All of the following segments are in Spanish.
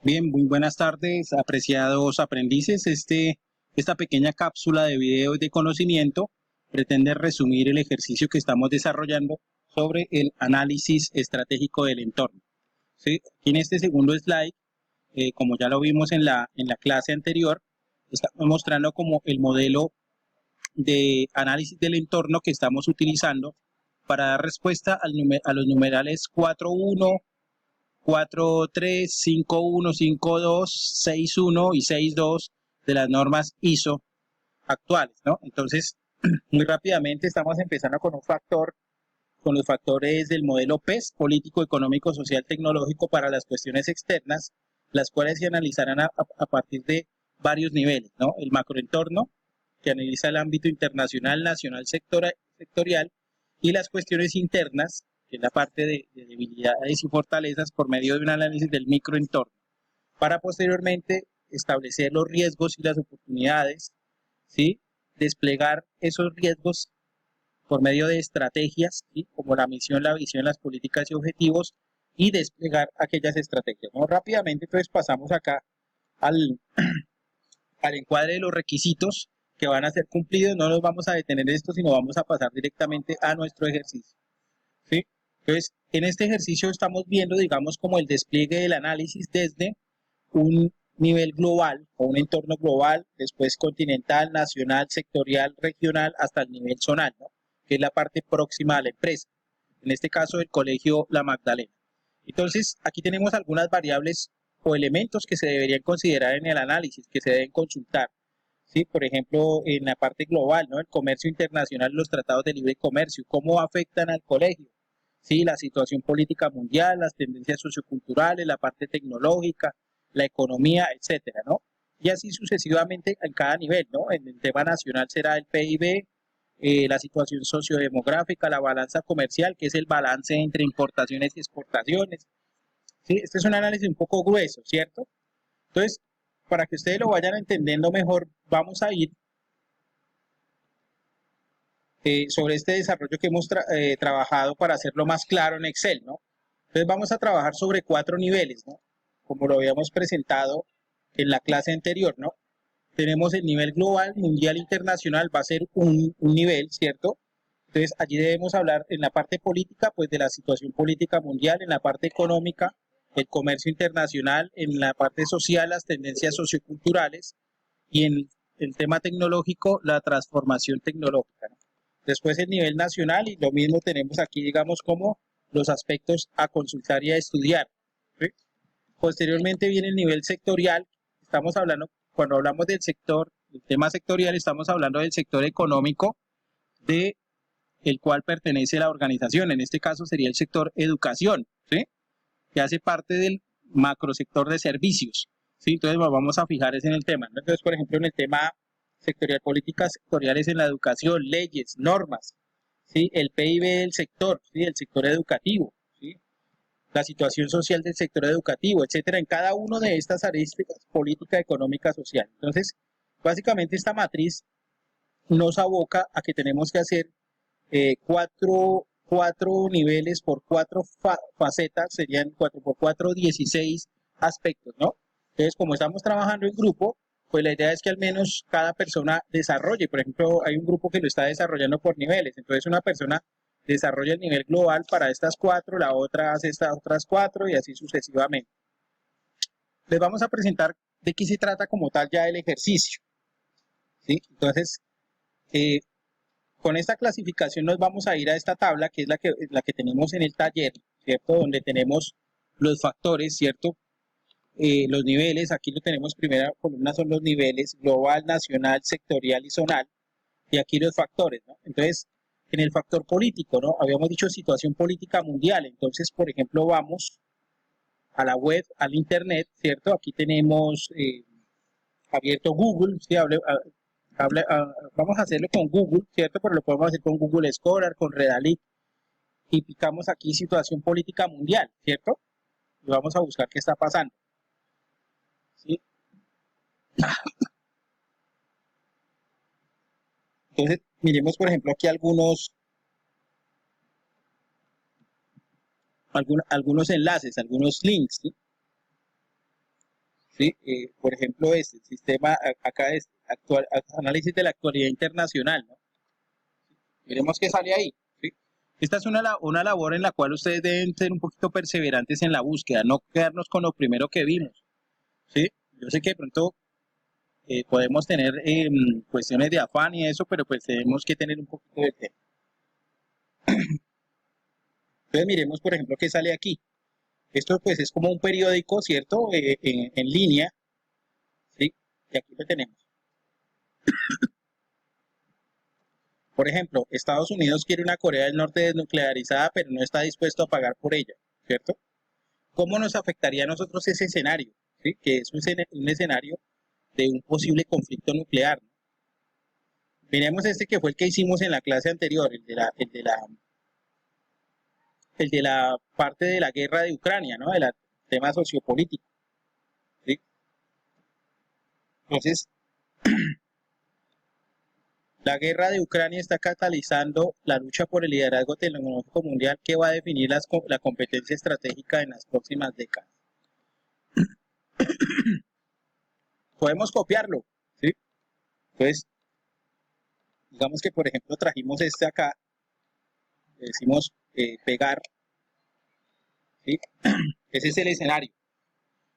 Bien, muy buenas tardes, apreciados aprendices. Esta pequeña cápsula de video y de conocimiento pretende resumir el ejercicio que estamos desarrollando sobre el análisis estratégico del entorno. ¿Sí? Aquí en este segundo slide, como ya lo vimos en la clase anterior, estamos mostrando como el modelo de análisis del entorno que estamos utilizando para dar respuesta a los numerales 4.1, 4.3, 5.1, 5.2, 6.1 y 6.2 de las normas ISO actuales, ¿no? Entonces, muy rápidamente estamos empezando con los factores del modelo PES, político, económico, social, tecnológico para las cuestiones externas, las cuales se analizarán a partir de varios niveles, ¿no? El macroentorno, que analiza el ámbito internacional, nacional, sectorial, y las cuestiones internas, que es la parte de debilidades y fortalezas por medio de un análisis del microentorno, para posteriormente establecer los riesgos y las oportunidades, ¿sí? Desplegar esos riesgos por medio de estrategias, ¿sí? Como la misión, la visión, las políticas y objetivos, y desplegar aquellas estrategias, ¿no? Rápidamente, entonces pasamos acá al, al encuadre de los requisitos que van a ser cumplidos. No nos vamos a detener en esto, sino vamos a pasar directamente a nuestro ejercicio, ¿sí? Entonces, en este ejercicio estamos viendo, digamos, como el despliegue del análisis desde un nivel global o un entorno global, después continental, nacional, sectorial, regional, hasta el nivel zonal, ¿no? Que es la parte próxima a la empresa. En este caso, el colegio La Magdalena. Entonces, aquí tenemos algunas variables o elementos que se deberían considerar en el análisis, que se deben consultar. ¿Sí? Por ejemplo, en la parte global, ¿no? El comercio internacional, los tratados de libre comercio, cómo afectan al colegio. ¿Sí? La situación política mundial, las tendencias socioculturales, la parte tecnológica, la economía, etcétera, ¿no? Y así sucesivamente en cada nivel, ¿no? En el tema nacional será el PIB, la situación sociodemográfica, la balanza comercial, que es el balance entre importaciones y exportaciones. ¿Sí? Este es un análisis un poco grueso, ¿cierto? Entonces, para que ustedes lo vayan entendiendo mejor, vamos a ir sobre este desarrollo que hemos trabajado para hacerlo más claro en Excel, ¿no? Entonces vamos a trabajar sobre 4 niveles, ¿no? Como lo habíamos presentado en la clase anterior, ¿no? Tenemos el nivel global, mundial, internacional, va a ser un nivel, ¿cierto? Entonces allí debemos hablar en la parte política, pues de la situación política mundial, en la parte económica, el comercio internacional, en la parte social, las tendencias socioculturales, y en el tema tecnológico, la transformación tecnológica, ¿no? Después el nivel nacional, y lo mismo tenemos aquí, digamos, como los aspectos a consultar y a estudiar, ¿sí? Posteriormente viene el nivel sectorial. Estamos hablando, cuando hablamos del sector, el tema sectorial, estamos hablando del sector económico de el cual pertenece la organización. En este caso sería el sector educación, ¿sí? Que hace parte del macrosector de servicios, ¿sí? Entonces nos vamos a fijar en el tema, ¿no? Entonces, por ejemplo, en el tema sectorial, políticas sectoriales en la educación, leyes, normas, ¿sí? El PIB del sector, ¿sí? El sector educativo, ¿sí? La situación social del sector educativo, etcétera, en cada una de estas aristas, política, económica, social. Entonces, básicamente esta matriz nos aboca a que tenemos que hacer cuatro niveles por cuatro facetas, serían 4 por 4, 16 aspectos, ¿no? Entonces, como estamos trabajando en grupo, pues la idea es que al menos cada persona desarrolle. Por ejemplo, hay un grupo que lo está desarrollando por niveles. Entonces, una persona desarrolla el nivel global para estas 4, la otra hace estas otras 4 y así sucesivamente. Les vamos a presentar de qué se trata como tal ya el ejercicio, ¿sí? Entonces, eh, con esta clasificación nos vamos a ir a esta tabla, que es la que tenemos en el taller, ¿cierto? Donde tenemos los factores, ¿cierto? Los niveles, aquí lo tenemos, primera columna son los niveles, global, nacional, sectorial y zonal, y aquí los factores, ¿no? Entonces, en el factor político, ¿no? Habíamos dicho situación política mundial, entonces, por ejemplo, vamos a la web, al internet, ¿cierto? Aquí tenemos abierto Google, ¿sí? Vamos a hacerlo con Google, ¿cierto? Pero lo podemos hacer con Google Scholar, con Redalytics, y picamos aquí situación política mundial, ¿cierto? Y vamos a buscar qué está pasando, ¿sí? Entonces, miremos, por ejemplo, aquí algunos enlaces, algunos links, ¿sí? ¿sí? Por ejemplo, este el sistema acá es análisis de la actualidad internacional, ¿no? Miremos qué sale ahí, ¿sí? Esta es una labor en la cual ustedes deben ser un poquito perseverantes en la búsqueda, no quedarnos con lo primero que vimos, ¿sí? Yo sé que de pronto podemos tener cuestiones de afán y eso, pero pues tenemos que tener un poquito de tiempo. Entonces miremos, por ejemplo, qué sale aquí. Esto pues es como un periódico, ¿cierto? En línea, ¿sí? Y aquí lo tenemos. Por ejemplo, Estados Unidos quiere una Corea del Norte desnuclearizada, pero no está dispuesto a pagar por ella, ¿cierto? ¿Cómo nos afectaría a nosotros ese escenario? ¿Sí? Que es un escenario de un posible conflicto nuclear. Miremos este que fue el que hicimos en la clase anterior, el de la parte de la guerra de Ucrania, ¿no? Del tema sociopolítico, ¿sí? Entonces, la guerra de Ucrania está catalizando la lucha por el liderazgo tecnológico mundial que va a definir la competencia estratégica en las próximas décadas. Podemos copiarlo, ¿sí? Entonces, digamos que por ejemplo trajimos este acá, le decimos pegar, ¿sí? Ese es el escenario.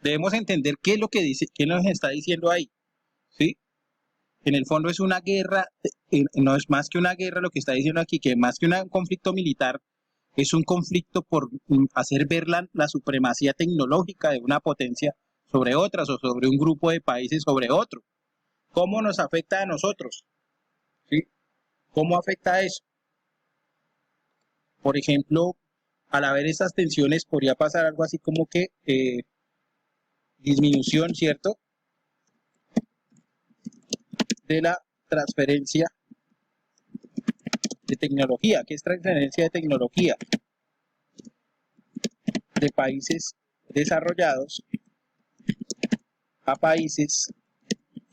Debemos entender qué es lo que dice, qué nos está diciendo ahí, ¿sí? En el fondo es una guerra, no es más que una guerra lo que está diciendo aquí, que más que un conflicto militar, es un conflicto por hacer ver la supremacía tecnológica de una potencia sobre otras o sobre un grupo de países sobre otro. ¿Cómo nos afecta a nosotros? ¿Sí? ¿Cómo afecta eso? Por ejemplo, al haber estas tensiones podría pasar algo así como que disminución, ¿cierto? De la transferencia de tecnología. ¿Qué es transferencia de tecnología? De países desarrollados a países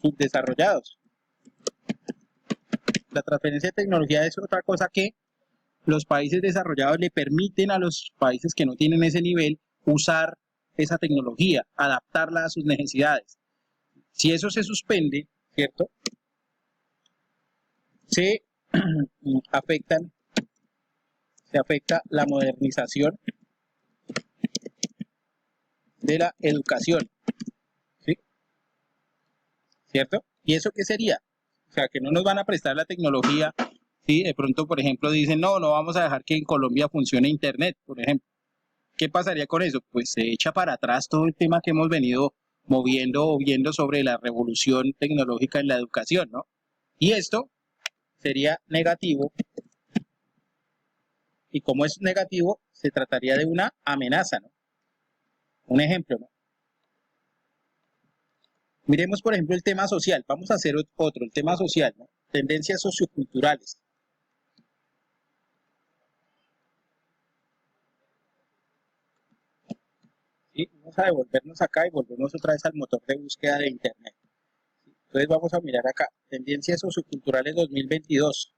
subdesarrollados. La transferencia de tecnología es otra cosa que los países desarrollados le permiten a los países que no tienen ese nivel usar esa tecnología, adaptarla a sus necesidades. Si eso se suspende, ¿cierto? Se afecta la modernización de la educación, ¿sí? ¿Cierto? ¿Y eso qué sería? O sea, que no nos van a prestar la tecnología, ¿sí? De pronto, por ejemplo, dicen, no, no vamos a dejar que en Colombia funcione Internet, por ejemplo. ¿Qué pasaría con eso? Pues se echa para atrás todo el tema que hemos venido moviendo o viendo sobre la revolución tecnológica en la educación, ¿no? Y esto sería negativo, y como es negativo, se trataría de una amenaza, ¿no? Un ejemplo, ¿no? Miremos, por ejemplo, el tema social. Vamos a hacer otro, el tema social, ¿no? Tendencias socioculturales. ¿Sí? Vamos a devolvernos acá y volvemos otra vez al motor de búsqueda de Internet. ¿Sí? Entonces vamos a mirar acá, tendencias socioculturales 2022.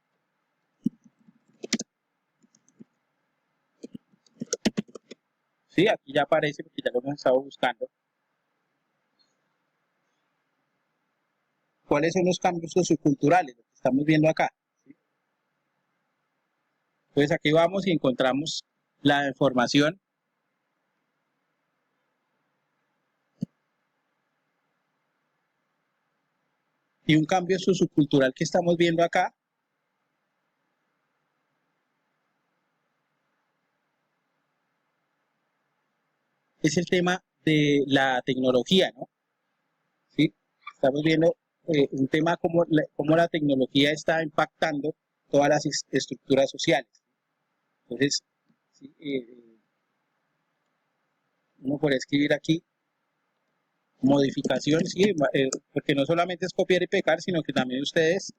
Sí, aquí ya aparece porque ya lo hemos estado buscando. ¿Cuáles son los cambios socioculturales? Lo que estamos viendo acá. ¿Sí? Entonces aquí vamos y encontramos la información. Y un cambio sociocultural que estamos viendo acá es el tema de la tecnología, ¿no? ¿Sí? Estamos viendo un tema como la tecnología está impactando todas las estructuras sociales. Entonces, ¿sí? Uno puede escribir aquí modificación, sí, porque no solamente es copiar y pegar, sino que también ustedes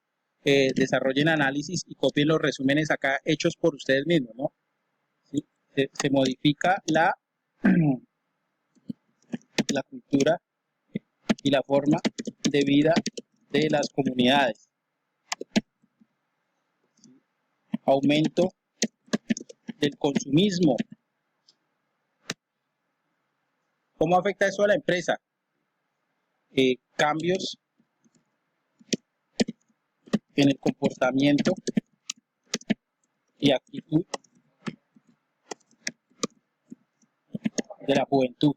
desarrollen análisis y copien los resúmenes acá hechos por ustedes mismos, ¿no? ¿Sí? Se modifica la cultura y la forma de vida de las comunidades. Aumento del consumismo. ¿Cómo afecta eso a la empresa? cambios en el comportamiento y actitud de la juventud.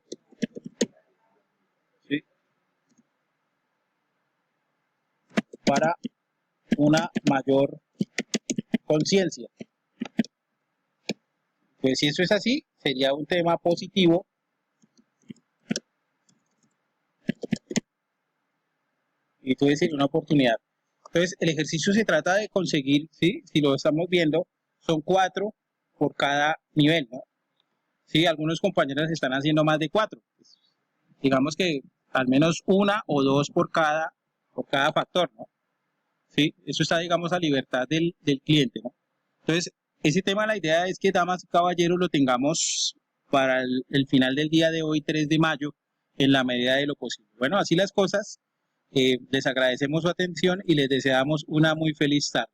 ¿Sí? Para una mayor conciencia. Pues si eso es así, sería un tema positivo. Y tú decir una oportunidad. Entonces, el ejercicio se trata de conseguir, ¿sí? Si lo estamos viendo, son 4 por cada nivel, ¿no? Sí, algunos compañeros están haciendo más de 4. Digamos que al menos 1 o 2 por cada factor, ¿no? Sí, eso está, digamos, a libertad del cliente, ¿no? Entonces, ese tema, la idea es que, damas y caballeros, lo tengamos para el final del día de hoy, 3 de mayo, en la medida de lo posible. Bueno, así las cosas. Les agradecemos su atención y les deseamos una muy feliz tarde.